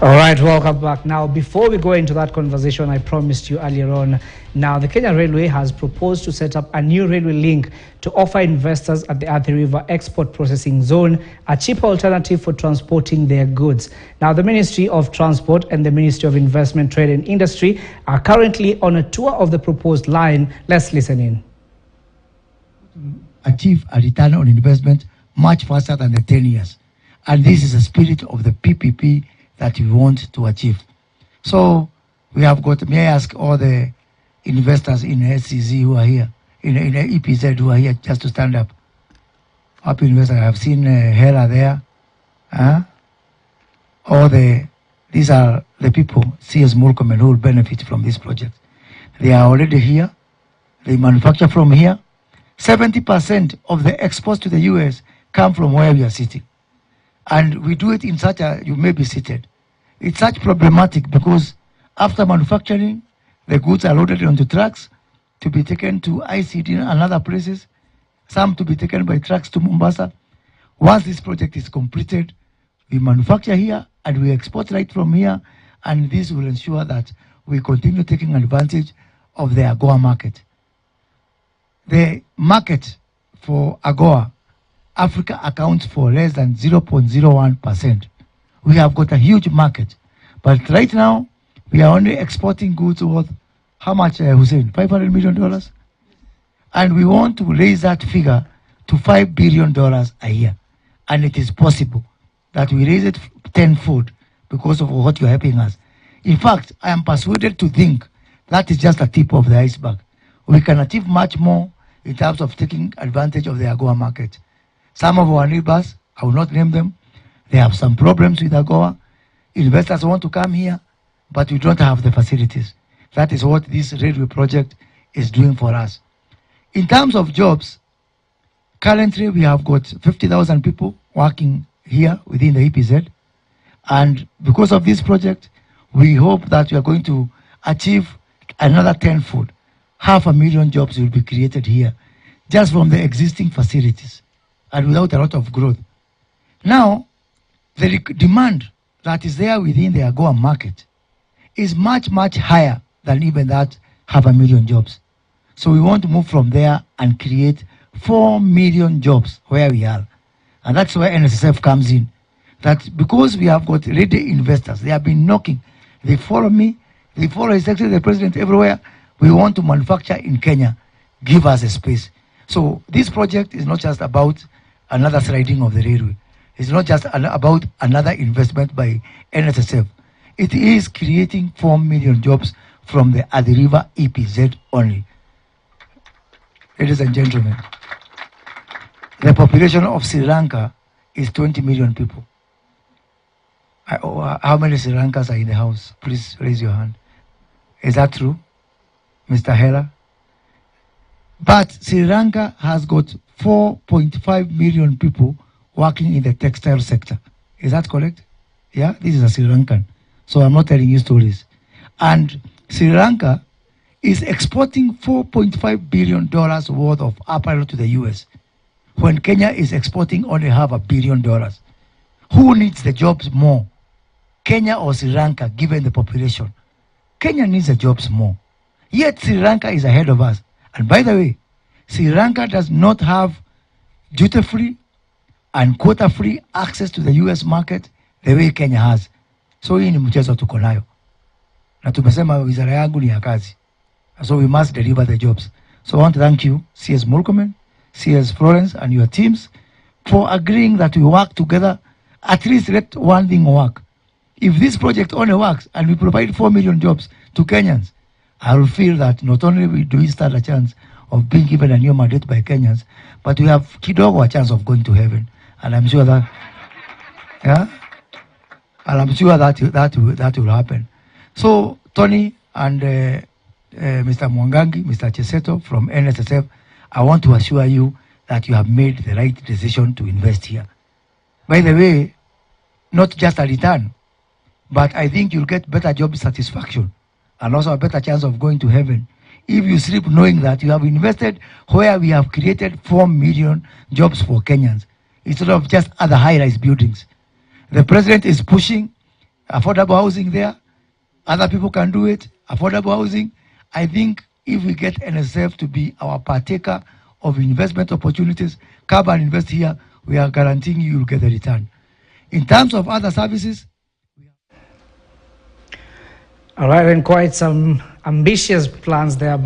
All right, welcome back. Now, before we go into that conversation, I promised you earlier on. Now, the Kenya Railway has proposed to set up a new railway link to offer investors at the Athi River Export Processing Zone a cheaper alternative for transporting their goods. Now, the Ministry of Transport and the Ministry of Investment, Trade and Industry are currently on a tour of the proposed line. Let's listen in. Achieve a return on investment much faster than the 10 years. And this is the spirit of the PPP that we want to achieve. So we have got, may I ask all the investors in SCZ who are here, in EPZ who are here, just to stand up. Happy investors, I have seen Hera there. These are the people, CS Murkomen, who will benefit from this project. They are already here. They manufacture from here. 70% of the exports to the US come from where we are sitting. And we do it in such a, you may be seated. It's such problematic because after manufacturing, the goods are loaded onto trucks to be taken to ICD and other places, some to be taken by trucks to Mombasa. Once this project is completed, we manufacture here and we export right from here, and this will ensure that we continue taking advantage of the AGOA market. The market for AGOA, Africa accounts for less than 0.01%. We have got a huge market. But right now, we are only exporting goods worth, how much, Hussein? $500 million? And we want to raise that figure to $5 billion a year. And it is possible that we raise it tenfold because of what you're helping us. In fact, I am persuaded to think that is just a tip of the iceberg. We can achieve much more in terms of taking advantage of the AGOA market. Some of our neighbors, I will not name them, they have some problems with AGOA. Investors want to come here, but we don't have the facilities. That is what this railway project is doing for us. In terms of jobs, currently we have got 50,000 people working here within the EPZ. And because of this project, we hope that we are going to achieve another tenfold. 500,000 jobs will be created here, just from the existing facilities, and without a lot of growth. Now, the demand that is there within the AGOA market is much, much higher than even that 500,000 jobs. So we want to move from there and create 4 million jobs where we are. And that's where NSSF comes in. That because we have got ready investors, they have been knocking. They follow me, they follow His Excellency the President everywhere. We want to manufacture in Kenya. Give us a space. So this project is not just about another sliding of the railway. It's not just about another investment by NSSF. It is creating 4 million jobs from the Athi River EPZ only. Ladies and gentlemen, the population of Sri Lanka is 20 million people. How many Sri Lankans are in the house? Please raise your hand. Is that true, Mr. Hela? But Sri Lanka has got 4.5 million people working in the textile sector. Is that correct? Yeah, this is a Sri Lankan. So I'm not telling you stories. And Sri Lanka is exporting $4.5 billion worth of apparel to the US, when Kenya is exporting only $500 million. Who needs the jobs more? Kenya or Sri Lanka, given the population? Kenya needs the jobs more. Yet Sri Lanka is ahead of us. And by the way, Sri Lanka does not have duty-free and quota-free access to the US market the way Kenya has. So hii ni mchezo tuko nayo. Na tumesema wizara yangu ni ya kazi. So we must deliver the jobs. So I want to thank you, CS Murkomen, CS Florence and your teams for agreeing that we work together. At least let one thing work. If this project only works and we provide 4 million jobs to Kenyans, I will feel that not only do we stand a chance of being given a new mandate by Kenyans, but we have kidogo a chance of going to heaven. And I'm sure that, yeah, and I'm sure that will happen. So Tony and Mr. Mwangangi, Mr. Cheseto from NSSF, I want to assure you that you have made the right decision to invest here. By the way, not just a return, but I think you'll get better job satisfaction and also a better chance of going to heaven if you sleep knowing that you have invested where we have created 4 million jobs for Kenyans, instead of just other high-rise buildings. The president is pushing affordable housing there. Other people can do it. Affordable housing. I think if we get NSF to be our partaker of investment opportunities, come and invest here, we are guaranteeing you will get a return. In terms of other services, all right, and quite some ambitious plans there by